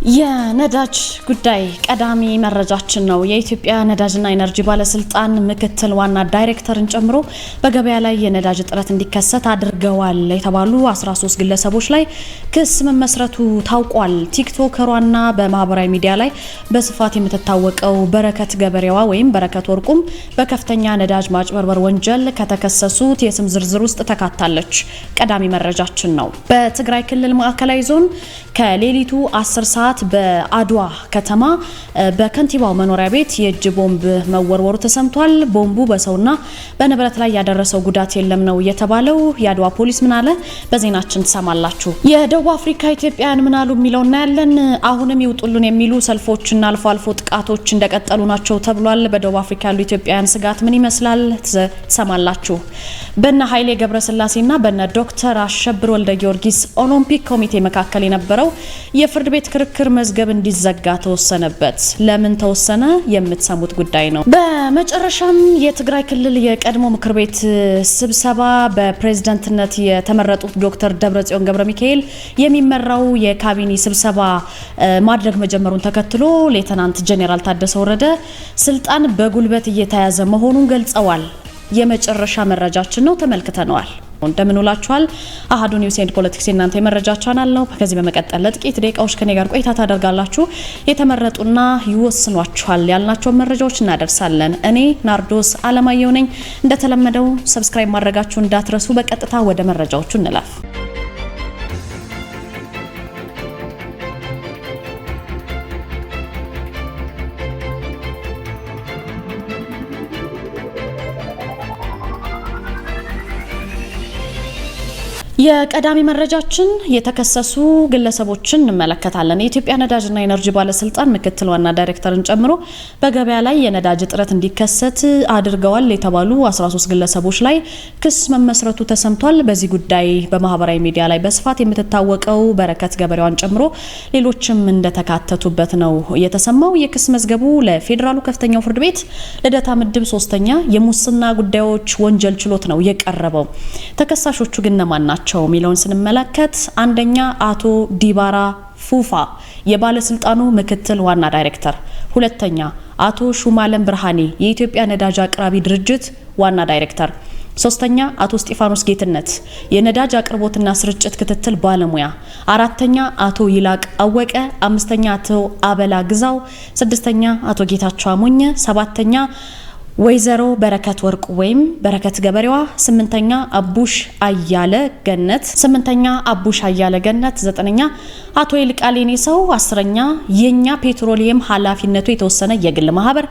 የነዳጅ ጉዳይ ቀዳሚ መረጃችን ነው። የኢትዮጵያ ነዳጅና ኢነርጂ ባለስልጣን ምክትል ዋና ዳይሬክተርን ጨምሮ በገበያ ላይ የነዳጅ እጥረት እንዲከሰት አድርገዋል የተባሉ 13 ግለሰቦች ላይ ክስ መመስረቱ ታውቋል። ቲክቶከሯና በማህበራዊ ሚዲያ ላይ በስፋት የምትታወቀው በረከት ገበሬዋ ወይም በረከት ወርቁም በከፍተኛ ነዳጅ ማጭበርበር ወንጀል ከተከሰሱት የስም ዝርዝር ውስጥ ተካታለች። ቀዳሚ መረጃችን ነው። በትግራይ ክልል ማዕከላዊ ዞን ከሌሊቱ 10 ሰዓት በአድዋ ከተማ በከንቲባው መኖሪያ ቤት የእጅ ቦምብ መወርወሩ ተሰምቷል። ቦምቡ በሰውና በንብረት ላይ ያደረሰው ጉዳት የለም ነው የተባለው። የአድዋ ፖሊስ ምን አለ? በዜናችን ተሰማላችሁ። የደቡብ አፍሪካ ኢትዮጵያውያን ምን አሉ የሚለውና ያለን አሁንም ይውጡልን የሚሉ ሰልፎችና አልፎ አልፎ ጥቃቶች እንደቀጠሉ ናቸው ተብሏል። በደቡብ አፍሪካ ያሉ ኢትዮጵያውያን ስጋት ምን ይመስላል? ተሰማላችሁ። በእነ ኃይሌ ገብረስላሴና በእነ ዶክተር አሸብር ወልደ ጊዮርጊስ ኦሎምፒክ ኮሚቴ መካከል የነበረው የፍርድ ቤት ክርክር መዝገብ እንዲዘጋ ተወሰነበት። ለምን ተወሰነ? የምትሰሙት ጉዳይ ነው። በመጨረሻም የትግራይ ክልል የቀድሞ ምክር ቤት ስብሰባ በፕሬዝዳንትነት የተመረጡት ዶክተር ደብረጽዮን ገብረ ሚካኤል የሚመራው የካቢኔ ስብሰባ ማድረግ መጀመሩን ተከትሎ ሌተናንት ጄኔራል ታደሰ ወረደ ስልጣን በጉልበት እየተያዘ መሆኑን ገልጸዋል። የመጨረሻ መረጃችን ነው፣ ተመልክተነዋል። እንደምን ውላችኋል? አሃዱ ኒውስ ኤንድ ፖለቲክስ እናንተ የመረጃ ቻናል ነው። ከዚህ በመቀጠል ለጥቂት ደቂቃዎች ከኔ ጋር ቆይታ ታደርጋላችሁ። የተመረጡና ይወስኗችኋል ያልናቸው መረጃዎች እናደርሳለን። እኔ ናርዶስ አለማየሁ ነኝ። እንደተለመደው ሰብስክራይብ ማድረጋችሁ እንዳትረሱ። በቀጥታ ወደ መረጃዎቹ እንላፍ። የቀዳሚ መረጃችን የተከሰሱ ግለሰቦችን እንመለከታለን። የኢትዮጵያ ነዳጅና ኢነርጂ ባለስልጣን ምክትል ዋና ዳይሬክተርን ጨምሮ በገበያ ላይ የነዳጅ እጥረት እንዲከሰት አድርገዋል የተባሉ 13 ግለሰቦች ላይ ክስ መመስረቱ ተሰምቷል። በዚህ ጉዳይ በማህበራዊ ሚዲያ ላይ በስፋት የምትታወቀው በረከት ገበሬዋን ጨምሮ ሌሎችም እንደተካተቱበት ነው የተሰማው። የክስ መዝገቡ ለፌዴራሉ ከፍተኛው ፍርድ ቤት ልደታ ምድብ 3ኛ የሙስና ጉዳዮች ወንጀል ችሎት ነው የቀረበው። ተከሳሾቹ ግን እነማን ናቸው ሚለውን ስንመለከት አንደኛ አቶ ዲባራ ፉፋ የባለስልጣኑ ምክትል ዋና ዳይሬክተር፣ ሁለተኛ አቶ ሹማለም ብርሃኔ የኢትዮጵያ ነዳጅ አቅራቢ ድርጅት ዋና ዳይሬክተር፣ ሶስተኛ አቶ እስጢፋኖስ ጌትነት የነዳጅ አቅርቦትና ስርጭት ክትትል ባለሙያ፣ አራተኛ አቶ ይላቅ አወቀ፣ አምስተኛ አቶ አበላ ግዛው፣ ስድስተኛ አቶ ጌታቸው አሞኘ፣ ሰባተኛ ወይዘሮ በረከት ወርቁ ወይም በረከት ገበሬዋ፣ ስምንተኛ አቡሽ አያለ ገነት፣ ዘጠነኛ አቶ ይልቃሌኔ ሰው፣ አስረኛ የኛ ፔትሮሊየም ኃላፊነቱ የተወሰነ የግል ማህበር፣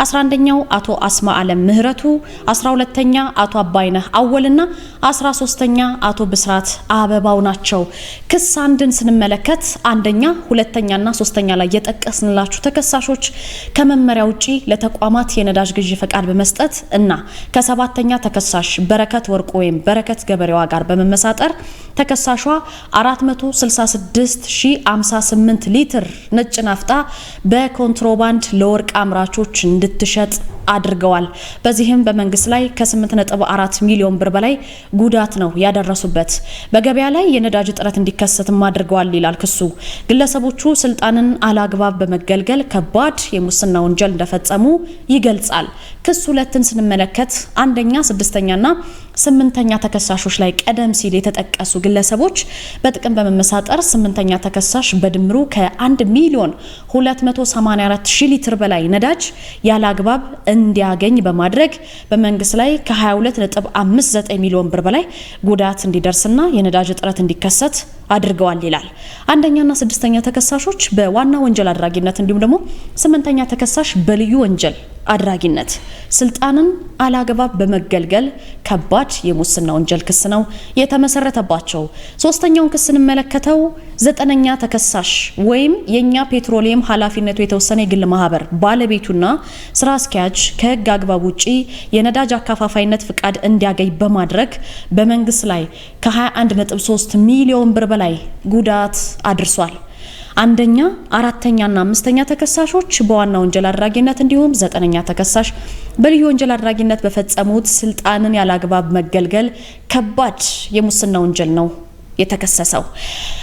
11ኛው አቶ አስማ አለም ምህረቱ፣ 12ኛ አቶ አባይነህ አወልና 13ኛ አቶ ብስራት አበባው ናቸው። ክስ አንድን ስንመለከት አንደኛ፣ ሁለተኛና ሶስተኛ ላይ የጠቀስንላችሁ ተከሳሾች ከመመሪያ ውጪ ለተቋማት የነዳጅ ግዢ ፈቃድ በመስጠት እና ከሰባተኛ ተከሳሽ በረከት ወርቁ ወይም በረከት ገበሬዋ ጋር በመመሳጠር ተከሳሿ 466,058 ሊትር ነጭ ናፍጣ በኮንትሮባንድ ለወርቅ አምራቾች እንድትሸጥ አድርገዋል። በዚህም በመንግስት ላይ ከ8.4 ሚሊዮን ብር በላይ ጉዳት ነው ያደረሱበት። በገበያ ላይ የነዳጅ እጥረት እንዲከሰትም አድርገዋል ይላል ክሱ። ግለሰቦቹ ስልጣንን አላግባብ በመገልገል ከባድ የሙስና ወንጀል እንደፈጸሙ ይገልጻል። ክስ ሁለትን ስንመለከት አንደኛ፣ ስድስተኛና ስምንተኛ ተከሳሾች ላይ ቀደም ሲል የተጠቀሱ ግለሰቦች በጥቅም በመመሳጠር ስምንተኛ ተከሳሽ በድምሩ ከ1,284,000 ሊትር በላይ ነዳጅ ያለ አግባብ እንዲያገኝ በማድረግ በመንግስት ላይ ከ22.59 ሚሊዮን ብር በላይ ጉዳት እንዲደርስና የነዳጅ እጥረት እንዲከሰት አድርገዋል ይላል። አንደኛና ስድስተኛ ተከሳሾች በዋና ወንጀል አድራጊነት እንዲሁም ደግሞ ስምንተኛ ተከሳሽ በልዩ ወንጀል አድራጊነት ስልጣንን አላግባብ በመገልገል ከባድ የሙስና ወንጀል ክስ ነው የተመሰረተባቸው። ሶስተኛውን ክስ እንመለከተው ዘጠነኛ ተከሳሽ ወይም የኛ ፔትሮሊየም ኃላፊነቱ የተወሰነ የግል ማህበር ባለቤቱና ስራ አስኪያጅ ከህግ አግባብ ውጪ የነዳጅ አካፋፋይነት ፍቃድ እንዲያገኝ በማድረግ በመንግስት ላይ ከ21.3 ሚሊዮን ብር በላይ ጉዳት አድርሷል። አንደኛ፣ አራተኛና አምስተኛ ተከሳሾች በዋና ወንጀል አድራጊነት እንዲሁም ዘጠነኛ ተከሳሽ በልዩ ወንጀል አድራጊነት በፈጸሙት ስልጣንን ያላግባብ መገልገል ከባድ የሙስና ወንጀል ነው የተከሰሰው።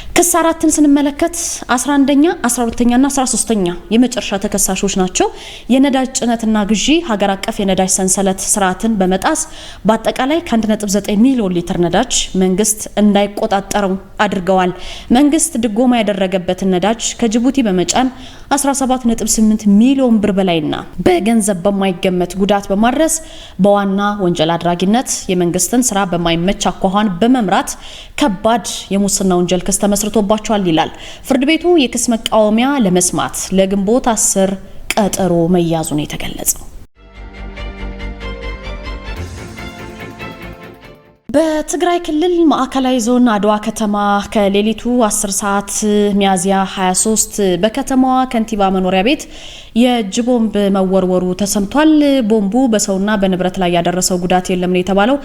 ክስ አራትን ስንመለከት 11ኛ 12ኛ እና 13ኛ የመጨረሻ ተከሳሾች ናቸው። የነዳጅ ጭነትና ግዢ ሀገር አቀፍ የነዳጅ ሰንሰለት ስርዓትን በመጣስ በአጠቃላይ ከ1.9 ሚሊዮን ሊትር ነዳጅ መንግስት እንዳይቆጣጠረው አድርገዋል። መንግስት ድጎማ ያደረገበትን ነዳጅ ከጅቡቲ በመጫን 17.8 ሚሊዮን ብር በላይና በገንዘብ በማይገመት ጉዳት በማድረስ በዋና ወንጀል አድራጊነት የመንግስትን ስራ በማይመች አኳኋን በመምራት ከባድ የሙስና ወንጀል ክስ ተመስርቶባቸዋል ይላል ፍርድ ቤቱ። የክስ መቃወሚያ ለመስማት ለግንቦት 10 ቀጠሮ መያዙን የተገለጸው። በትግራይ ክልል ማዕከላዊ ዞን አድዋ ከተማ ከሌሊቱ 10 ሰዓት ሚያዝያ 23 በከተማዋ ከንቲባ መኖሪያ ቤት የእጅ ቦምብ መወርወሩ ተሰምቷል። ቦምቡ በሰውና በንብረት ላይ ያደረሰው ጉዳት የለም ነው የተባለው።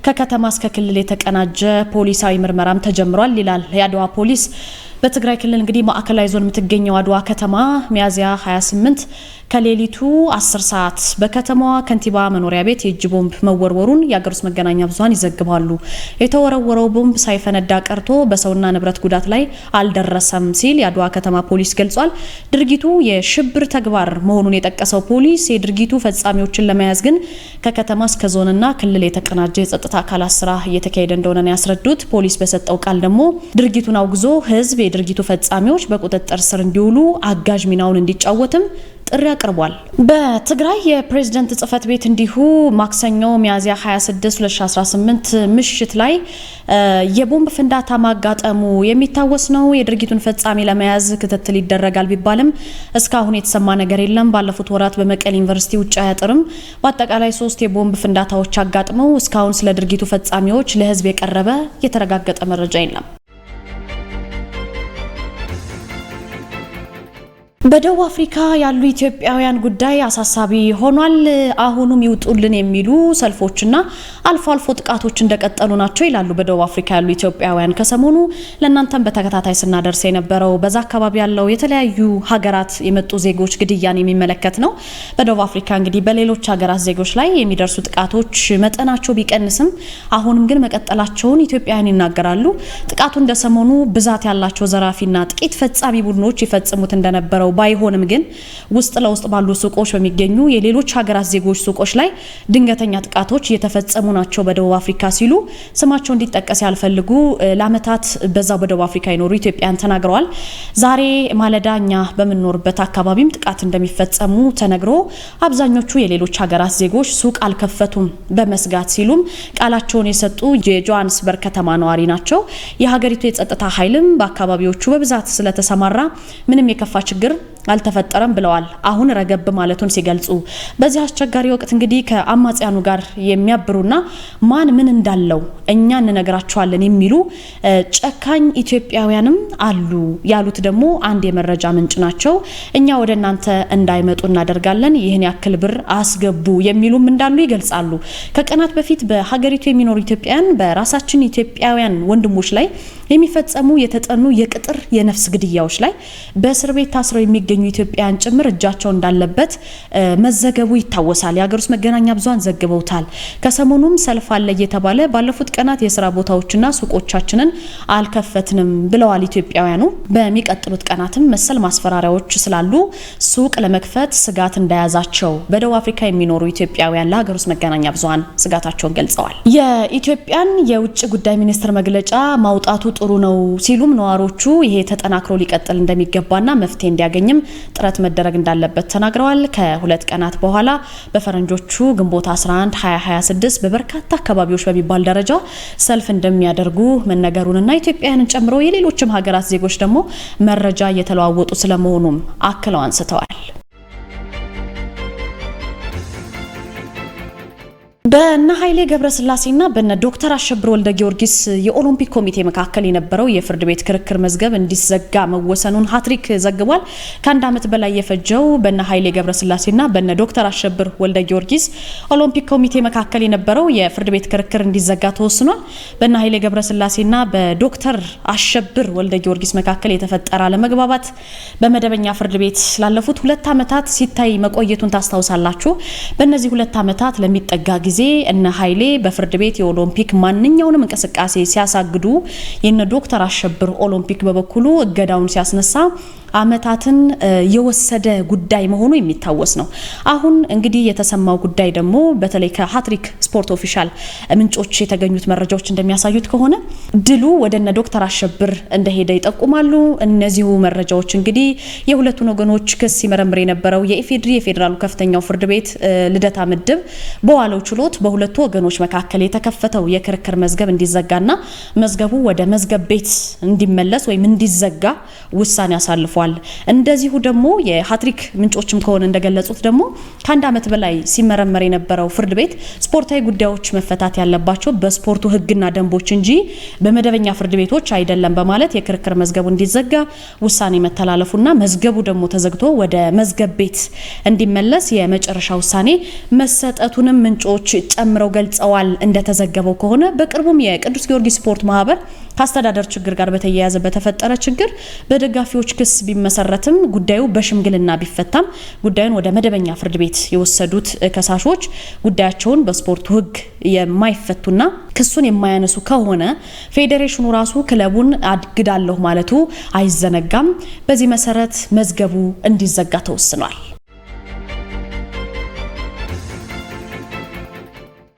ከከተማ እስከ ክልል የተቀናጀ ፖሊሳዊ ምርመራም ተጀምሯል ይላል የአድዋ ፖሊስ። በትግራይ ክልል እንግዲህ ማዕከላዊ ዞን የምትገኘው አድዋ ከተማ ሚያዝያ 28 ከሌሊቱ 10 ሰዓት በከተማዋ ከንቲባ መኖሪያ ቤት የእጅ ቦምብ መወርወሩን የአገር ውስጥ መገናኛ ብዙሃን ይዘግባሉ። የተወረወረው ቦምብ ሳይፈነዳ ቀርቶ በሰውና ንብረት ጉዳት ላይ አልደረሰም ሲል የአድዋ ከተማ ፖሊስ ገልጿል። ድርጊቱ የሽብር ተግባር መሆኑን የጠቀሰው ፖሊስ የድርጊቱ ፈጻሚዎችን ለመያዝ ግን ከከተማ እስከ ዞንና ክልል የተቀናጀ የጸጥታ አካላት ስራ እየተካሄደ እንደሆነ ነው ያስረዱት። ፖሊስ በሰጠው ቃል ደግሞ ድርጊቱን አውግዞ ህዝብ የድርጊቱ ፈጻሚዎች በቁጥጥር ስር እንዲውሉ አጋዥ ሚናውን እንዲጫወትም ጥሪ አቅርቧል። በትግራይ የፕሬዝዳንት ጽህፈት ቤት እንዲሁ ማክሰኞ ሚያዝያ 26 2018 ምሽት ላይ የቦምብ ፍንዳታ ማጋጠሙ የሚታወስ ነው። የድርጊቱን ፈጻሚ ለመያዝ ክትትል ይደረጋል ቢባልም እስካሁን የተሰማ ነገር የለም። ባለፉት ወራት በመቀሌ ዩኒቨርሲቲ ውጭ አያጥርም በአጠቃላይ 3 የቦምብ ፍንዳታዎች አጋጥመው እስካሁን ስለ ድርጊቱ ፈጻሚዎች ለህዝብ የቀረበ የተረጋገጠ መረጃ የለም። በደቡብ አፍሪካ ያሉ ኢትዮጵያውያን ጉዳይ አሳሳቢ ሆኗል። አሁንም ይውጡልን የሚሉ ሰልፎችና አልፎ አልፎ ጥቃቶች እንደቀጠሉ ናቸው ይላሉ በደቡብ አፍሪካ ያሉ ኢትዮጵያውያን። ከሰሞኑ ለእናንተም በተከታታይ ስናደርስ የነበረው በዛ አካባቢ ያለው የተለያዩ ሀገራት የመጡ ዜጎች ግድያን የሚመለከት ነው። በደቡብ አፍሪካ እንግዲህ በሌሎች ሀገራት ዜጎች ላይ የሚደርሱ ጥቃቶች መጠናቸው ቢቀንስም አሁንም ግን መቀጠላቸውን ኢትዮጵያውያን ይናገራሉ። ጥቃቱ እንደሰሞኑ ብዛት ያላቸው ዘራፊና ጥቂት ፈጻሚ ቡድኖች ይፈጽሙት እንደነበረው ባይሆንም ግን ውስጥ ለውስጥ ባሉ ሱቆች በሚገኙ የሌሎች ሀገራት ዜጎች ሱቆች ላይ ድንገተኛ ጥቃቶች እየተፈጸሙ ናቸው በደቡብ አፍሪካ ሲሉ ስማቸው እንዲጠቀስ ያልፈልጉ ለአመታት በዛው በደቡብ አፍሪካ ይኖሩ ኢትዮጵያውያን ተናግረዋል። ዛሬ ማለዳኛ በመኖርበት አካባቢም ጥቃት እንደሚፈጸሙ ተነግሮ አብዛኞቹ የሌሎች ሀገራት ዜጎች ሱቅ አልከፈቱም በመስጋት ሲሉም ቃላቸውን የሰጡ የጆሃንስበርግ ከተማ ነዋሪ ናቸው። የሀገሪቱ የጸጥታ ኃይልም በአካባቢዎቹ በብዛት ስለተሰማራ ምንም የከፋ ችግር አልተፈጠረም ብለዋል። አሁን ረገብ ማለቱን ሲገልጹ በዚህ አስቸጋሪ ወቅት እንግዲህ ከአማጽያኑ ጋር የሚያብሩና ማን ምን እንዳለው እኛ እንነግራቸዋለን የሚሉ ጨካኝ ኢትዮጵያውያንም አሉ ያሉት ደግሞ አንድ የመረጃ ምንጭ ናቸው። እኛ ወደ እናንተ እንዳይመጡ እናደርጋለን፣ ይህን ያክል ብር አስገቡ የሚሉም እንዳሉ ይገልጻሉ። ከቀናት በፊት በሀገሪቱ የሚኖሩ ኢትዮጵያውያን በራሳችን ኢትዮጵያውያን ወንድሞች ላይ የሚፈጸሙ የተጠኑ የቅጥር የነፍስ ግድያዎች ላይ በእስር ቤት ታስረው የሚገኙ ኢትዮጵያውያን ጭምር እጃቸው እንዳለበት መዘገቡ ይታወሳል። የሀገር ውስጥ መገናኛ ብዙሃን ዘግበውታል። ከሰሞኑም ሰልፍ አለ እየተባለ ባለፉት ቀናት የስራ ቦታዎችና ሱቆቻችንን አልከፈትንም ብለዋል ኢትዮጵያውያኑ። በሚቀጥሉት ቀናትም መሰል ማስፈራሪያዎች ስላሉ ሱቅ ለመክፈት ስጋት እንደያዛቸው በደቡብ አፍሪካ የሚኖሩ ኢትዮጵያውያን ለሀገር ውስጥ መገናኛ ብዙሃን ስጋታቸውን ገልጸዋል። የኢትዮጵያን የውጭ ጉዳይ ሚኒስትር መግለጫ ማውጣቱ ጥሩ ነው ሲሉም ነዋሪዎቹ ይሄ ተጠናክሮ ሊቀጥል እንደሚገባና መፍትሄ እንዲያገኝም ጥረት መደረግ እንዳለበት ተናግረዋል። ከሁለት ቀናት በኋላ በፈረንጆቹ ግንቦት 11 2026 በበርካታ አካባቢዎች በሚባል ደረጃ ሰልፍ እንደሚያደርጉ መነገሩንና ኢትዮጵያውያንን ጨምሮ የሌሎችም ሀገራት ዜጎች ደግሞ መረጃ እየተለዋወጡ ስለመሆኑም አክለው አንስተዋል። በእነ ኃይሌ ገብረስላሴና በእነ ዶክተር አሸብር ወልደ ጊዮርጊስ የኦሎምፒክ ኮሚቴ መካከል የነበረው የፍርድ ቤት ክርክር መዝገብ እንዲዘጋ መወሰኑን ሀትሪክ ዘግቧል። ከአንድ ዓመት በላይ የፈጀው በእነ ኃይሌ ገብረስላሴና በእነ ዶክተር አሸብር ወልደ ጊዮርጊስ ኦሎምፒክ ኮሚቴ መካከል የነበረው የፍርድ ቤት ክርክር እንዲዘጋ ተወስኗል። በእነ ኃይሌ ገብረስላሴና በዶክተር አሸብር ወልደ ጊዮርጊስ መካከል የተፈጠረ አለመግባባት በመደበኛ ፍርድ ቤት ላለፉት 2 ዓመታት ሲታይ መቆየቱን ታስታውሳላችሁ። በእነዚህ 2 ዓመታት ለሚጠጋ ጊዜ ጊዜ እነ ኃይሌ በፍርድ ቤት የኦሎምፒክ ማንኛውንም እንቅስቃሴ ሲያሳግዱ የነ ዶክተር አሸብር ኦሎምፒክ በበኩሉ እገዳውን ሲያስነሳ አመታትን የወሰደ ጉዳይ መሆኑ የሚታወስ ነው። አሁን እንግዲህ የተሰማው ጉዳይ ደግሞ በተለይ ከሃትሪክ ስፖርት ኦፊሻል ምንጮች የተገኙት መረጃዎች እንደሚያሳዩት ከሆነ ድሉ ወደነ ዶክተር አሸብር እንደሄደ ይጠቁማሉ። እነዚሁ መረጃዎች እንግዲህ የሁለቱን ወገኖች ክስ ሲመረምር የነበረው የኢፌድሪ የፌዴራሉ ከፍተኛው ፍርድ ቤት ልደታ ምድብ በዋለው ችሎት በሁለቱ ወገኖች መካከል የተከፈተው የክርክር መዝገብ እንዲዘጋና መዝገቡ ወደ መዝገብ ቤት እንዲመለስ ወይም እንዲዘጋ ውሳኔ አሳልፏል። እንደዚሁ ደግሞ የሃትሪክ ምንጮችም ከሆነ እንደገለጹት ደግሞ ከአንድ አመት በላይ ሲመረመር የነበረው ፍርድ ቤት ስፖርታዊ ጉዳዮች መፈታት ያለባቸው በስፖርቱ ህግና ደንቦች እንጂ በመደበኛ ፍርድ ቤቶች አይደለም በማለት የክርክር መዝገቡ እንዲዘጋ ውሳኔ መተላለፉና መዝገቡ ደግሞ ተዘግቶ ወደ መዝገብ ቤት እንዲመለስ የመጨረሻ ውሳኔ መሰጠቱንም ምንጮች ጨምረው ገልጸዋል። እንደተዘገበው ከሆነ በቅርቡም የቅዱስ ጊዮርጊስ ስፖርት ማህበር ከአስተዳደር ችግር ጋር በተያያዘ በተፈጠረ ችግር በደጋፊዎች ክስ ቢመሰረትም ጉዳዩ በሽምግልና ቢፈታም ጉዳዩን ወደ መደበኛ ፍርድ ቤት የወሰዱት ከሳሾች ጉዳያቸውን በስፖርቱ ህግ የማይፈቱና ክሱን የማያነሱ ከሆነ ፌዴሬሽኑ ራሱ ክለቡን አግዳለሁ ማለቱ አይዘነጋም። በዚህ መሰረት መዝገቡ እንዲዘጋ ተወስኗል።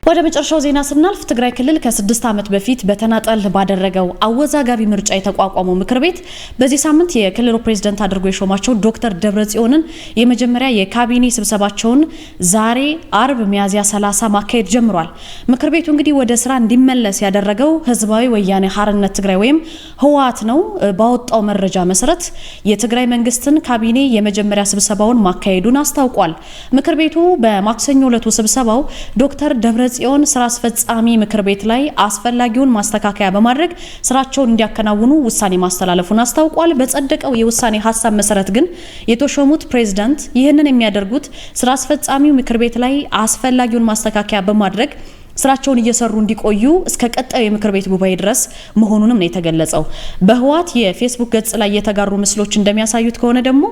ወደ መጨረሻው ዜና ስናልፍ ትግራይ ክልል ከ6 ዓመት በፊት በተናጠል ባደረገው አወዛጋቢ ምርጫ የተቋቋመው ምክር ቤት በዚህ ሳምንት የክልሉ ፕሬዝዳንት አድርጎ የሾማቸው ዶክተር ደብረጽዮንን የመጀመሪያ የካቢኔ ስብሰባቸውን ዛሬ አርብ ሚያዝያ 30 ማካሄድ ጀምሯል። ምክር ቤቱ እንግዲህ ወደ ስራ እንዲመለስ ያደረገው ህዝባዊ ወያኔ ሓርነት ትግራይ ወይም ህወሓት ነው። ባወጣው መረጃ መሰረት የትግራይ መንግስትን ካቢኔ የመጀመሪያ ስብሰባውን ማካሄዱን አስታውቋል። ምክር ቤቱ በማክሰኞ ዕለቱ ስብሰባው ዶክተር ደብረጽዮን ስራ አስፈጻሚ ምክር ቤት ላይ አስፈላጊውን ማስተካከያ በማድረግ ስራቸውን እንዲያከናውኑ ውሳኔ ማስተላለፉን አስታውቋል። በጸደቀው የውሳኔ ሀሳብ መሰረት ግን የተሾሙት ፕሬዝዳንት ይህንን የሚያደርጉት ስራ አስፈጻሚው ምክር ቤት ላይ አስፈላጊውን ማስተካከያ በማድረግ ስራቸውን እየሰሩ እንዲቆዩ እስከ ቀጣዩ የምክር ቤት ጉባኤ ድረስ መሆኑንም ነው የተገለጸው። በህወሓት የፌስቡክ ገጽ ላይ የተጋሩ ምስሎች እንደሚያሳዩት ከሆነ ደግሞ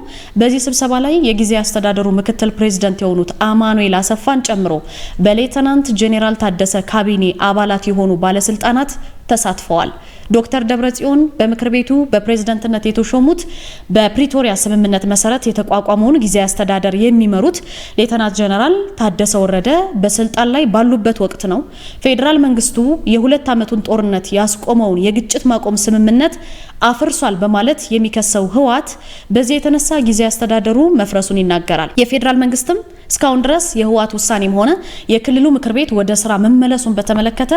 በዚህ ስብሰባ ላይ የጊዜ አስተዳደሩ ምክትል ፕሬዝዳንት የሆኑት አማኑኤል አሰፋን ጨምሮ በሌተናንት ጄኔራል ታደሰ ካቢኔ አባላት የሆኑ ባለስልጣናት ተሳትፈዋል። ዶክተር ደብረጽዮን በምክር ቤቱ በፕሬዝዳንትነት የተሾሙት በፕሪቶሪያ ስምምነት መሰረት የተቋቋመውን ጊዜ አስተዳደር የሚመሩት ሌተናንት ጄኔራል ታደሰ ወረደ በስልጣን ላይ ባሉበት ወቅት ነው። ፌዴራል መንግስቱ የ2 ዓመቱን ጦርነት ያስቆመውን የግጭት ማቆም ስምምነት አፍርሷል በማለት የሚከሰው ህወሓት በዚህ የተነሳ ጊዜ አስተዳደሩ መፍረሱን ይናገራል። የፌዴራል መንግስትም እስካሁን ድረስ የህወሓት ውሳኔም ሆነ የክልሉ ምክር ቤት ወደ ስራ መመለሱን በተመለከተ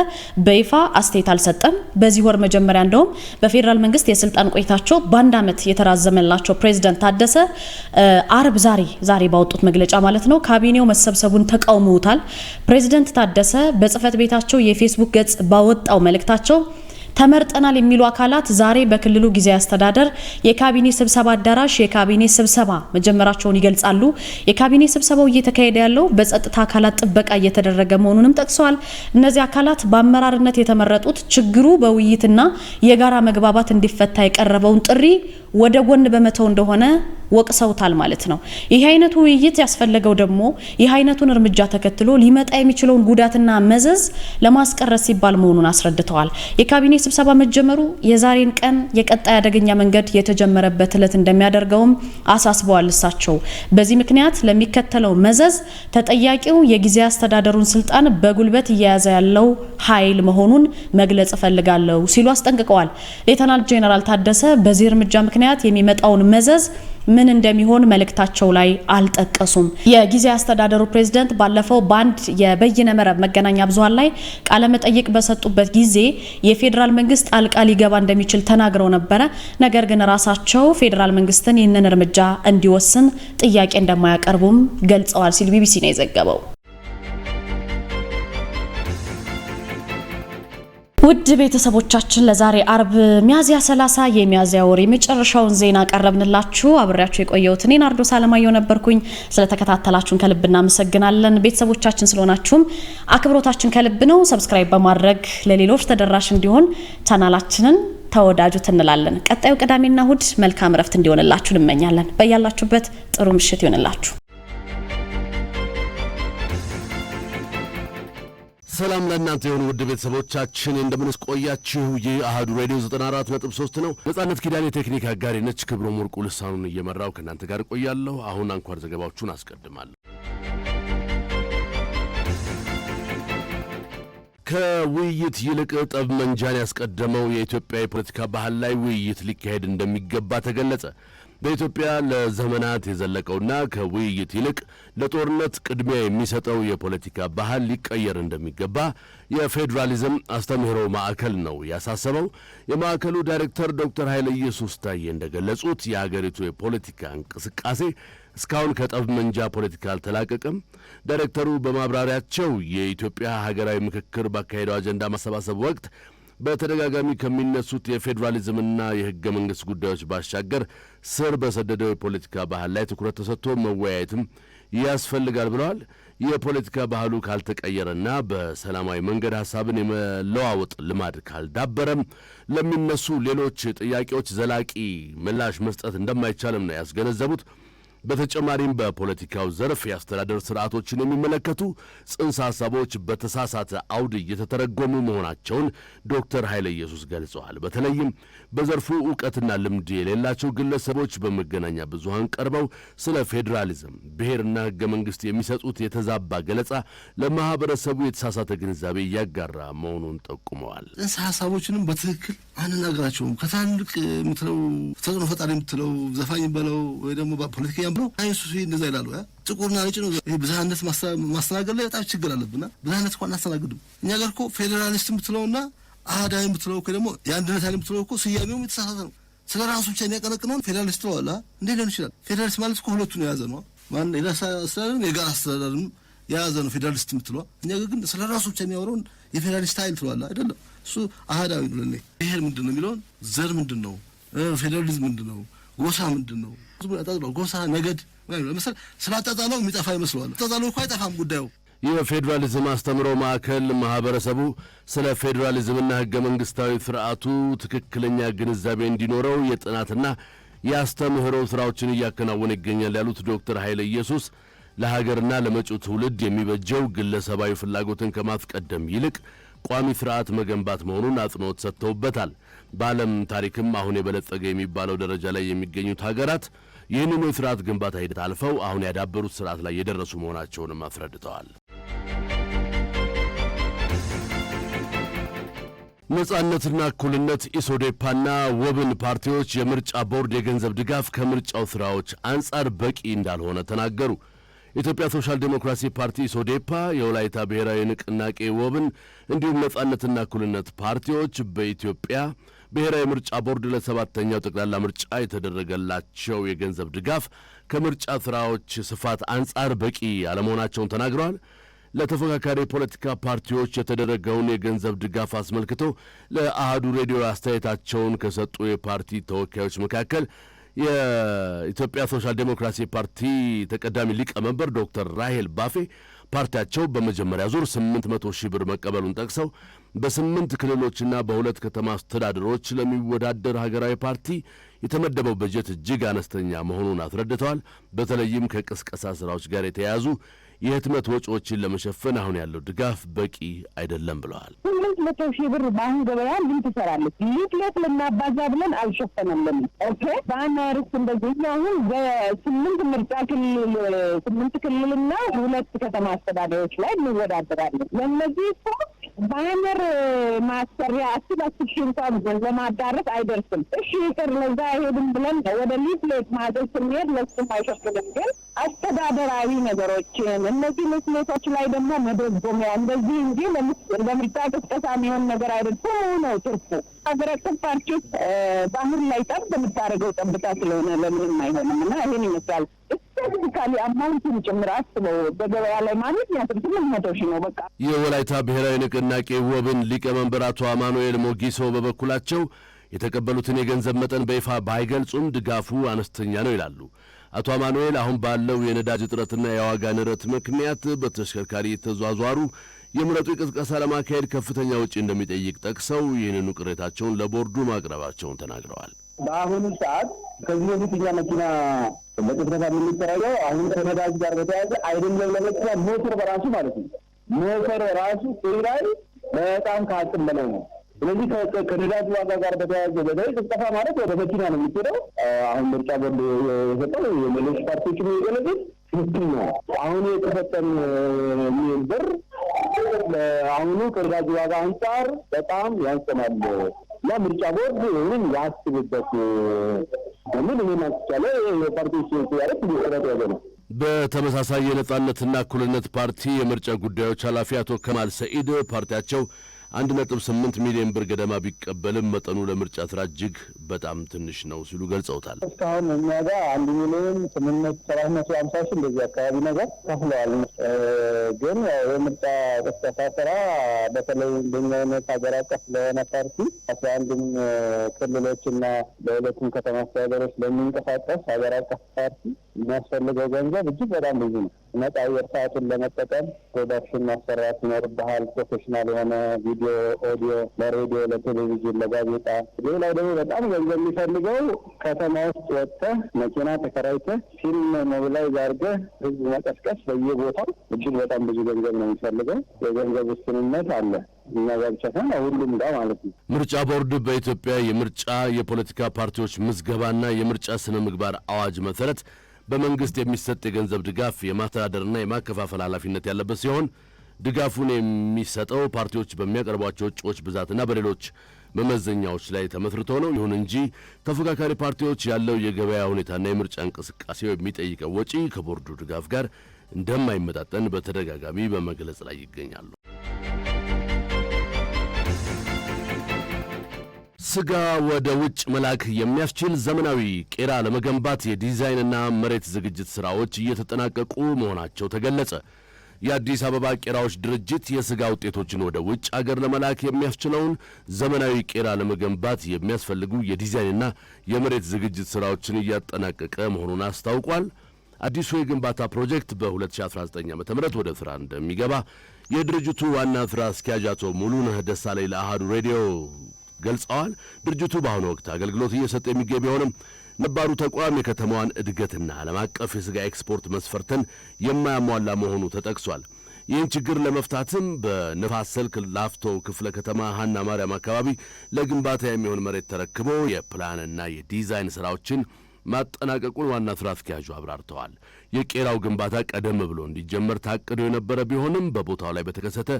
በይፋ አስተያየት አልሰጠም። በዚህ ወር መጀመሪያ እንደውም በፌዴራል መንግስት የስልጣን ቆይታቸው በአንድ ዓመት የተራዘመላቸው ፕሬዝዳንት ታደሰ አርብ ዛሬ ባወጡት መግለጫ ማለት ነው ካቢኔው መሰብሰቡን ተቃውመውታል። ፕሬዝዳንት ታደሰ በጽህፈት ቤታቸው የፌስቡክ ገጽ ባወጣው መልእክታቸው ተመርጠናል የሚሉ አካላት ዛሬ በክልሉ ጊዜያዊ አስተዳደር የካቢኔ ስብሰባ አዳራሽ የካቢኔ ስብሰባ መጀመራቸውን ይገልጻሉ። የካቢኔ ስብሰባው እየተካሄደ ያለው በጸጥታ አካላት ጥበቃ እየተደረገ መሆኑንም ጠቅሰዋል። እነዚህ አካላት በአመራርነት የተመረጡት ችግሩ በውይይትና የጋራ መግባባት እንዲፈታ የቀረበውን ጥሪ ወደ ጎን በመተው እንደሆነ ወቅሰውታል ማለት ነው። ይህ አይነቱ ውይይት ያስፈለገው ደግሞ ይህ አይነቱን እርምጃ ተከትሎ ሊመጣ የሚችለውን ጉዳትና መዘዝ ለማስቀረት ሲባል መሆኑን አስረድተዋል። የካቢኔ ስብሰባ መጀመሩ የዛሬን ቀን የቀጣይ አደገኛ መንገድ የተጀመረበት ዕለት እንደሚያደርገውም አሳስበዋል። እሳቸው በዚህ ምክንያት ለሚከተለው መዘዝ ተጠያቂው የጊዜ አስተዳደሩን ስልጣን በጉልበት እየያዘ ያለው ኃይል መሆኑን መግለጽ እፈልጋለሁ ሲሉ አስጠንቅቀዋል። ሌተናንት ጄኔራል ታደሰ በዚህ እርምጃ ምክንያት የሚመጣውን መዘዝ ምን እንደሚሆን መልእክታቸው ላይ አልጠቀሱም። የጊዜ አስተዳደሩ ፕሬዝዳንት ባለፈው ባንድ የበይነ መረብ መገናኛ ብዙሃን ላይ ቃለ መጠይቅ በሰጡበት ጊዜ የፌዴራል መንግስት ጣልቃ ሊገባ እንደሚችል ተናግረው ነበረ። ነገር ግን ራሳቸው ፌዴራል መንግስትን ይህንን እርምጃ እንዲወስን ጥያቄ እንደማያቀርቡም ገልጸዋል ሲል ቢቢሲ ነው የዘገበው። ውድ ቤተሰቦቻችን ለዛሬ አርብ ሚያዝያ 30 የሚያዝያ ወር የመጨረሻውን ዜና ቀረብንላችሁ። አብሬያችሁ የቆየሁት እኔ ናርዶስ አለማየሁ ነበርኩኝ። ስለተከታተላችሁን ከልብ እናመሰግናለን። ቤተሰቦቻችን ስለሆናችሁም አክብሮታችን ከልብ ነው። ሰብስክራይብ በማድረግ ለሌሎች ተደራሽ እንዲሆን ቻናላችንን ተወዳጁት እንላለን። ቀጣዩ ቅዳሜና እሁድ መልካም ረፍት እንዲሆንላችሁ እንመኛለን። በያላችሁበት ጥሩ ምሽት ይሆንላችሁ። ሰላም ለእናንተ የሆኑ ውድ ቤተሰቦቻችን እንደምንስ ቆያችሁ። የአሃዱ ሬዲዮ 94.3 ነው። ነጻነት ኪዳኔ ቴክኒክ አጋሪ ነች። ክብሮም ወርቁ ልሳኑን እየመራው ከእናንተ ጋር ቆያለሁ። አሁን አንኳር ዘገባዎቹን አስቀድማለሁ። ከውይይት ይልቅ ጠብ መንጃን ያስቀደመው የኢትዮጵያ የፖለቲካ ባህል ላይ ውይይት ሊካሄድ እንደሚገባ ተገለጸ። በኢትዮጵያ ለዘመናት የዘለቀውና ከውይይት ይልቅ ለጦርነት ቅድሚያ የሚሰጠው የፖለቲካ ባህል ሊቀየር እንደሚገባ የፌዴራሊዝም አስተምህሮ ማዕከል ነው ያሳሰበው። የማዕከሉ ዳይሬክተር ዶክተር ኃይለ ኢየሱስ ታዬ እንደገለጹት የሀገሪቱ የፖለቲካ እንቅስቃሴ እስካሁን ከጠብ መንጃ ፖለቲካ አልተላቀቀም። ዳይሬክተሩ በማብራሪያቸው የኢትዮጵያ ሀገራዊ ምክክር ባካሄደው አጀንዳ ማሰባሰብ ወቅት በተደጋጋሚ ከሚነሱት የፌዴራሊዝምና የሕገ መንግሥት ጉዳዮች ባሻገር ስር በሰደደው የፖለቲካ ባህል ላይ ትኩረት ተሰጥቶ መወያየትም ያስፈልጋል ብለዋል። የፖለቲካ ባህሉ ካልተቀየረና በሰላማዊ መንገድ ሐሳብን የመለዋወጥ ልማድ ካልዳበረም ለሚነሱ ሌሎች ጥያቄዎች ዘላቂ ምላሽ መስጠት እንደማይቻልም ነው ያስገነዘቡት። በተጨማሪም በፖለቲካው ዘርፍ የአስተዳደር ስርዓቶችን የሚመለከቱ ጽንሰ ሐሳቦች በተሳሳተ አውድ እየተተረጎሙ መሆናቸውን ዶክተር ኃይለ ኢየሱስ ገልጸዋል። በተለይም በዘርፉ ዕውቀትና ልምድ የሌላቸው ግለሰቦች በመገናኛ ብዙሃን ቀርበው ስለ ፌዴራሊዝም፣ ብሔርና ሕገ መንግሥት የሚሰጡት የተዛባ ገለጻ ለማህበረሰቡ የተሳሳተ ግንዛቤ እያጋራ መሆኑን ጠቁመዋል። ጽንሰ ሐሳቦችንም በትክክል አንናገራቸውም። ከታንልቅ የምትለው ተጽዕኖ ፈጣሪ የምትለው ዘፋኝ በለው ወይ ደግሞ በፖለቲካ ብሎ አይሱስ እንደዛ ይላሉ። ጥቁርና ነጭ ነው። ይሄ ብዝሃነት ማስተናገድ ላይ በጣም ችግር አለብና ብዝሃነት እንኳን አናስተናግድም። እኛ ጋር እኮ ፌዴራሊስት የምትለውና አህዳዊ የምትለው እኮ ደግሞ የአንድነት ኃይል የምትለው እኮ ስያሜውም የተሳሳተ ነው። ስለ ራሱ ብቻ የሚያቀነቅነውን ፌዴራሊስት ነው አላ እንዴ ሊሆን ይችላል? ፌዴራሊስት ማለት እኮ ሁለቱን የያዘ ነው። ማን የራስ አስተዳደርም የጋራ አስተዳደርም የያዘ ነው ፌዴራሊስት የምትለው። እኛ ግን ስለ ራሱ ብቻ የሚያወራውን የፌዴራሊስት ኃይል ትለዋለህ አይደለም። እሱ አህዳዊ ነው ለኔ። ብሔር ምንድነው የሚለውን ዘር ምንድነው፣ ፌዴራሊዝም ምንድነው፣ ጎሳ ምንድነው፣ ጎሳ ነገድ ለምሳሌ ስላጣጣለው የሚጠፋ ይመስለዋል። አጣጣለው እኮ አይጠፋም ጉዳዩ። የፌዴራሊዝም አስተምህሮ ማዕከል ማህበረሰቡ ስለ ፌዴራሊዝምና ሕገ መንግሥታዊ ስርዓቱ ትክክለኛ ግንዛቤ እንዲኖረው የጥናትና የአስተምህሮ ስራዎችን እያከናወነ ይገኛል ያሉት ዶክተር ኃይለ ኢየሱስ ለሀገርና ለመጪው ትውልድ የሚበጀው ግለሰባዊ ፍላጎትን ከማስቀደም ይልቅ ቋሚ ስርዓት መገንባት መሆኑን አጽንኦት ሰጥተውበታል። በዓለም ታሪክም አሁን የበለጸገ የሚባለው ደረጃ ላይ የሚገኙት ሀገራት ይህንኑ የስርዓት ግንባታ ሂደት አልፈው አሁን ያዳበሩት ስርዓት ላይ የደረሱ መሆናቸውንም አስረድተዋል። ነጻነትና እኩልነት ኢሶዴፓና ወብን ፓርቲዎች የምርጫ ቦርድ የገንዘብ ድጋፍ ከምርጫው ስራዎች አንጻር በቂ እንዳልሆነ ተናገሩ። የኢትዮጵያ ሶሻል ዴሞክራሲ ፓርቲ ኢሶዴፓ፣ የወላይታ ብሔራዊ ንቅናቄ ወብን እንዲሁም ነጻነትና እኩልነት ፓርቲዎች በኢትዮጵያ ብሔራዊ ምርጫ ቦርድ ለሰባተኛው ጠቅላላ ምርጫ የተደረገላቸው የገንዘብ ድጋፍ ከምርጫ ስራዎች ስፋት አንጻር በቂ አለመሆናቸውን ተናግረዋል። ለተፎካካሪ የፖለቲካ ፓርቲዎች የተደረገውን የገንዘብ ድጋፍ አስመልክቶ ለአሃዱ ሬዲዮ አስተያየታቸውን ከሰጡ የፓርቲ ተወካዮች መካከል የኢትዮጵያ ሶሻል ዴሞክራሲ ፓርቲ ተቀዳሚ ሊቀመንበር ዶክተር ራሄል ባፌ ፓርቲያቸው በመጀመሪያ ዙር 800 ሺህ ብር መቀበሉን ጠቅሰው በ8 ክልሎችና በሁለት ከተማ አስተዳደሮች ለሚወዳደር ሀገራዊ ፓርቲ የተመደበው በጀት እጅግ አነስተኛ መሆኑን አስረድተዋል። በተለይም ከቅስቀሳ ስራዎች ጋር የተያያዙ የህትመት ወጪዎችን ለመሸፈን አሁን ያለው ድጋፍ በቂ አይደለም ብለዋል። 800 ሺህ ብር በአሁን ገበያ ምን ትሰራለች? ሊትለት ለማባዛ ብለን አልሸፈነንም። ኦኬ ባናርስ እንደዚህ አሁን በ8 ምርጫ ክልል 8 ክልልና 2 ከተማ አስተዳደሮች ላይ እንወዳደራለን። ለነዚህ ባነር ማሰሪያ 10 ሺህ እንኳን ለማዳረስ አይደርስም። እሺ ይቅር ለዛ አይሄድም ብለን ወደ ሊትሌት ማድረስ ስንሄድ ለሱም አይሸፍንም። ግን አስተዳደራዊ ነገሮችን እነዚህ መስመቶች ላይ ደግሞ መደጎሚያ እንደዚህ እንጂ ለምርጫ ቅስቀሳ የሚሆን ነገር አይደለም ነው ትርፉ። ሀገር አቀፍ ፓርቲዎች ባህር ላይ ጠብ በምታደርገው ጠብታ ስለሆነ ለምንም አይሆንም እና ይሄን ይመስላል። ስፔሲፊካሊ አማውንቱን ጭምር አስበው በገበያ ላይ ማለት ያንተ 800 ሺህ ነው በቃ። የወላይታ ብሔራዊ ንቅናቄ ወብን ሊቀመንበር አቶ አማኑኤል ሞጊሶ በበኩላቸው የተቀበሉትን የገንዘብ መጠን በይፋ ባይገልጹም ድጋፉ አነስተኛ ነው ይላሉ። አቶ አማኑኤል አሁን ባለው የነዳጅ እጥረትና የዋጋ ንረት ምክንያት በተሽከርካሪ የተዟዟሩ የምረጡ ቅስቀሳ ለማካሄድ ከፍተኛ ወጪ እንደሚጠይቅ ጠቅሰው ይህንኑ ቅሬታቸውን ለቦርዱ ማቅረባቸውን ተናግረዋል። በአሁኑ ሰዓት ከዚህ በፊት እኛ መኪና በቅጥታ የምንሰራው አሁን ከነዳጅ ጋር በተያያዘ አይደለም ለመኪና ሞተር በራሱ ማለት ነው ሞተር ራሱ ትግራይ በጣም ከአቅም በላይ ነው። ስለዚህ ከነዳጅ ዋጋ ጋር በተያያዘ በተለይ ቅስቀሳ ማለት ወደ መኪና ነው የሚሄደው። አሁን ምርጫ ቦርድ የሰጠው የሌሎች ፓርቲዎችም የገለጹት ትክክል ነው። አሁን የተሰጠን ብር አሁኑ ከነዳጅ ዋጋ አንጻር በጣም ያንሰናል እና ምርጫ ቦርድ ይህንን ያስብበት ምን ማስቻለ የፓርቲዎች ሲያረግ ሊሰረት ያዘ ነው። በተመሳሳይ የነጻነትና እኩልነት ፓርቲ የምርጫ ጉዳዮች ኃላፊ አቶ ከማል ሰኢድ ፓርቲያቸው 1.8 ሚሊዮን ብር ገደማ ቢቀበልም መጠኑ ለምርጫ ስራ እጅግ በጣም ትንሽ ነው ሲሉ ገልጸውታል። እስካሁን እኛ ጋር 1,750,000 እንደዚህ አካባቢ ነገር ከፍለዋል። ግን የምርጫ ቅስቀሳ ስራ በተለይ እንደኛ አይነት ሀገር አቀፍ ለሆነ ፓርቲ 11ም ክልሎችና በሁለቱም ከተማ አስተዳደሮች ለሚንቀሳቀስ ሀገር አቀፍ ፓርቲ የሚያስፈልገው ገንዘብ እጅግ በጣም ብዙ ነው። ነጻ አየር ሰዓቱን ለመጠቀም ፕሮዳክሽን ማሰራት ይኖርብሃል። ፕሮፌሽናል የሆነ ቪዲዮ፣ ኦዲዮ፣ ለሬዲዮ፣ ለቴሌቪዥን፣ ለጋዜጣ። ሌላው ደግሞ በጣም ገንዘብ የሚፈልገው ከተማ ውስጥ ወጥተህ መኪና ተከራይተህ ፊልም ሞቢላይዝ አድርገህ ህዝብ መቀስቀስ በየቦታው እጅግ በጣም ብዙ ገንዘብ ነው የሚፈልገው። የገንዘብ ውስንነት አለ እኛ ጋር ብቻ ሳይሆን ሁሉም ጋር ማለት ነው። ምርጫ ቦርድ በኢትዮጵያ የምርጫ የፖለቲካ ፓርቲዎች ምዝገባና የምርጫ ስነ ምግባር አዋጅ መሰረት በመንግስት የሚሰጥ የገንዘብ ድጋፍ የማስተዳደርና የማከፋፈል ኃላፊነት ያለበት ሲሆን ድጋፉን የሚሰጠው ፓርቲዎች በሚያቀርቧቸው እጩዎች ብዛትና በሌሎች መመዘኛዎች ላይ ተመስርቶ ነው። ይሁን እንጂ ተፎካካሪ ፓርቲዎች ያለው የገበያ ሁኔታና የምርጫ እንቅስቃሴው የሚጠይቀው ወጪ ከቦርዱ ድጋፍ ጋር እንደማይመጣጠን በተደጋጋሚ በመግለጽ ላይ ይገኛሉ። ስጋ ወደ ውጭ መላክ የሚያስችል ዘመናዊ ቄራ ለመገንባት የዲዛይንና መሬት ዝግጅት ስራዎች እየተጠናቀቁ መሆናቸው ተገለጸ። የአዲስ አበባ ቄራዎች ድርጅት የስጋ ውጤቶችን ወደ ውጭ አገር ለመላክ የሚያስችለውን ዘመናዊ ቄራ ለመገንባት የሚያስፈልጉ የዲዛይንና የመሬት ዝግጅት ስራዎችን እያጠናቀቀ መሆኑን አስታውቋል። አዲሱ የግንባታ ፕሮጀክት በ2019 ዓ.ም ወደ ስራ እንደሚገባ የድርጅቱ ዋና ስራ አስኪያጅ አቶ ሙሉነህ ደሳለኝ ለአሃዱ ሬዲዮ ገልጸዋል። ድርጅቱ በአሁኑ ወቅት አገልግሎት እየሰጠ የሚገኝ ቢሆንም ነባሩ ተቋም የከተማዋን እድገትና ዓለም አቀፍ የስጋ ኤክስፖርት መስፈርትን የማያሟላ መሆኑ ተጠቅሷል። ይህን ችግር ለመፍታትም በንፋስ ስልክ ላፍቶ ክፍለ ከተማ ሀና ማርያም አካባቢ ለግንባታ የሚሆን መሬት ተረክቦ የፕላንና የዲዛይን ስራዎችን ማጠናቀቁን ዋና ስራ አስኪያጁ አብራርተዋል። የቄራው ግንባታ ቀደም ብሎ እንዲጀመር ታቅዶ የነበረ ቢሆንም በቦታው ላይ በተከሰተ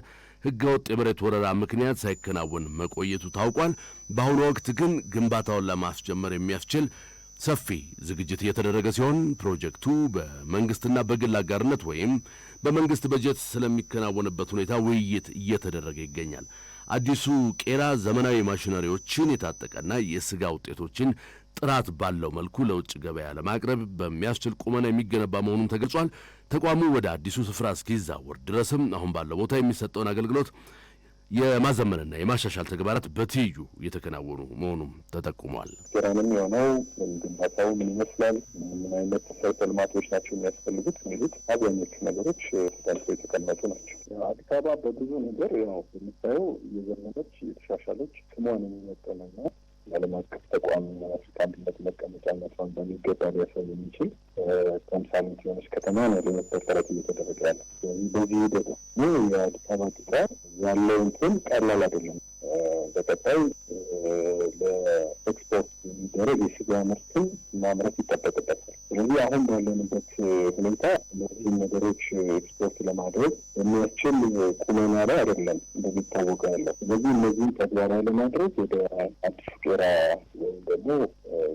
ህገወጥ የመሬት ወረራ ምክንያት ሳይከናወን መቆየቱ ታውቋል። በአሁኑ ወቅት ግን ግንባታውን ለማስጀመር የሚያስችል ሰፊ ዝግጅት እየተደረገ ሲሆን ፕሮጀክቱ በመንግስትና በግል አጋርነት ወይም በመንግስት በጀት ስለሚከናወንበት ሁኔታ ውይይት እየተደረገ ይገኛል። አዲሱ ቄራ ዘመናዊ ማሽነሪዎችን የታጠቀና የስጋ ውጤቶችን ጥራት ባለው መልኩ ለውጭ ገበያ ለማቅረብ በሚያስችል ቁመና የሚገነባ መሆኑን ተገልጿል። ተቋሙ ወደ አዲሱ ስፍራ እስኪዛወር ድረስም አሁን ባለው ቦታ የሚሰጠውን አገልግሎት የማዘመንና የማሻሻል ተግባራት በትይዩ እየተከናወኑ መሆኑም ተጠቁሟል። ቄራንም የሆነው ግንባታው ምን ይመስላል፣ ምን አይነት መሰረተ ልማቶች ናቸው የሚያስፈልጉት የሚሉት አብዛኞቹ ነገሮች ተጠንተው የተቀመጡ ናቸው። አዲስ አበባ በብዙ ነገር ያው የምታየው የዘመነች የተሻሻለች ስሟን የሚመጠንና የዓለም አቀፍ ተቋም አፍሪካ አንድነት መቀመጫነቷን በሚገባ ሊያሳይ የሚችል ተምሳሌት የሆነች ከተማ ነው ለመፍጠር ጥረት እየተደረገ ያለ። በዚህ ሂደት የአዲስ አበባ ቄራ ያለው እንትን ቀላል አይደለም። በቀጣይ ለኤክስፖርት የሚደረግ የስጋ ምርትን ማምረት ይጠበቅበታል። ስለዚህ አሁን ባለንበት ሁኔታ እነዚህ ነገሮች ኤክስፖርት ለማድረግ የሚያስችል ቁመና ላይ አይደለም እንደሚታወቀው ያለው። ስለዚህ እነዚህን ተግባራዊ ለማድረግ ወደ አዲሱ ቄራ ወይም ደግሞ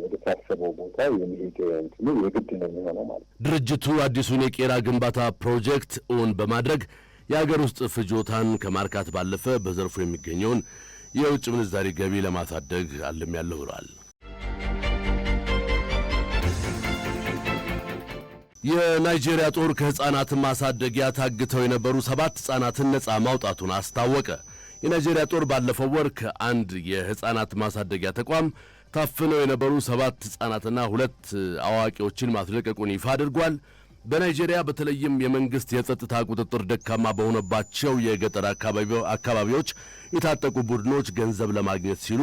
ወደ ታሰበው ቦታ የሚሄድ እንትኑ የግድ ነው የሚሆነው ማለት ነው። ድርጅቱ አዲሱን የቄራ ግንባታ ፕሮጀክት እውን በማድረግ የሀገር ውስጥ ፍጆታን ከማርካት ባለፈ በዘርፉ የሚገኘውን የውጭ ምንዛሪ ገቢ ለማሳደግ አልሜያለሁ ብሏል። የናይጄሪያ ጦር ከሕፃናት ማሳደጊያ ታግተው የነበሩ 7 ሕፃናትን ነጻ ማውጣቱን አስታወቀ። የናይጄሪያ ጦር ባለፈው ወር ከአንድ የሕፃናት ማሳደጊያ ተቋም ታፍነው የነበሩ 7 ሕፃናትና 2 አዋቂዎችን ማስለቀቁን ይፋ አድርጓል። በናይጄሪያ በተለይም የመንግስት የጸጥታ ቁጥጥር ደካማ በሆነባቸው የገጠር አካባቢዎች የታጠቁ ቡድኖች ገንዘብ ለማግኘት ሲሉ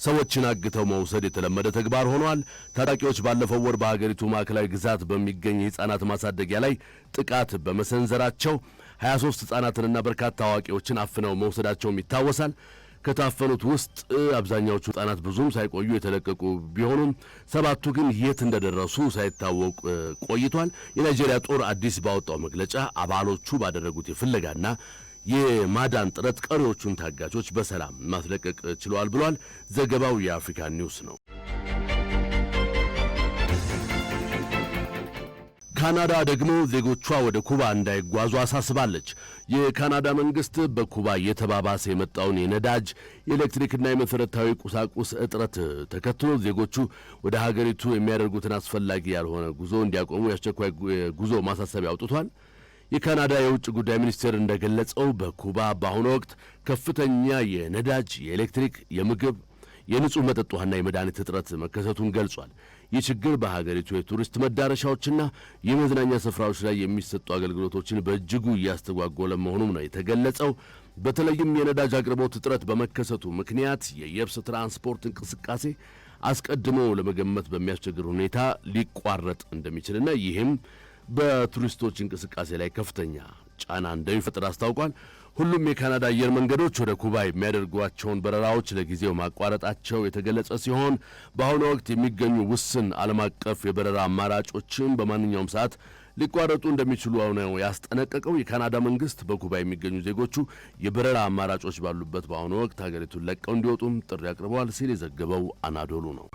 ሰዎችን አግተው መውሰድ የተለመደ ተግባር ሆኗል። ታጣቂዎች ባለፈው ወር በሀገሪቱ ማዕከላዊ ግዛት በሚገኝ የሕፃናት ማሳደጊያ ላይ ጥቃት በመሰንዘራቸው 23 ሕፃናትንና በርካታ አዋቂዎችን አፍነው መውሰዳቸውም ይታወሳል። ከታፈኑት ውስጥ አብዛኛዎቹ ሕፃናት ብዙም ሳይቆዩ የተለቀቁ ቢሆኑም 7ቱ ግን የት እንደደረሱ ሳይታወቅ ቆይቷል። የናይጄሪያ ጦር አዲስ ባወጣው መግለጫ አባሎቹ ባደረጉት የፍለጋና የማዳን ጥረት ቀሪዎቹን ታጋቾች በሰላም ማስለቀቅ ችለዋል ብሏል። ዘገባው የአፍሪካ ኒውስ ነው። ካናዳ ደግሞ ዜጎቿ ወደ ኩባ እንዳይጓዙ አሳስባለች። የካናዳ መንግስት በኩባ እየተባባሰ የመጣውን የነዳጅ የኤሌክትሪክና የመሠረታዊ ቁሳቁስ እጥረት ተከትሎ ዜጎቹ ወደ ሀገሪቱ የሚያደርጉትን አስፈላጊ ያልሆነ ጉዞ እንዲያቆሙ የአስቸኳይ ጉዞ ማሳሰቢያ አውጥቷል። የካናዳ የውጭ ጉዳይ ሚኒስቴር እንደገለጸው በኩባ በአሁኑ ወቅት ከፍተኛ የነዳጅ፣ የኤሌክትሪክ፣ የምግብ፣ የንጹህ መጠጥ ውሃና የመድኃኒት እጥረት መከሰቱን ገልጿል። ይህ ችግር በሀገሪቱ የቱሪስት መዳረሻዎችና የመዝናኛ ስፍራዎች ላይ የሚሰጡ አገልግሎቶችን በእጅጉ እያስተጓጎለ መሆኑም ነው የተገለጸው። በተለይም የነዳጅ አቅርቦት እጥረት በመከሰቱ ምክንያት የየብስ ትራንስፖርት እንቅስቃሴ አስቀድሞ ለመገመት በሚያስቸግር ሁኔታ ሊቋረጥ እንደሚችልና ይህም በቱሪስቶች እንቅስቃሴ ላይ ከፍተኛ ጫና እንደሚፈጥር አስታውቋል። ሁሉም የካናዳ አየር መንገዶች ወደ ኩባ የሚያደርጓቸውን በረራዎች ለጊዜው ማቋረጣቸው የተገለጸ ሲሆን በአሁኑ ወቅት የሚገኙ ውስን ዓለም አቀፍ የበረራ አማራጮችም በማንኛውም ሰዓት ሊቋረጡ እንደሚችሉ ነው ያስጠነቀቀው። የካናዳ መንግስት በኩባ የሚገኙ ዜጎቹ የበረራ አማራጮች ባሉበት በአሁኑ ወቅት ሀገሪቱን ለቀው እንዲወጡም ጥሪ አቅርበዋል ሲል የዘገበው አናዶሉ ነው።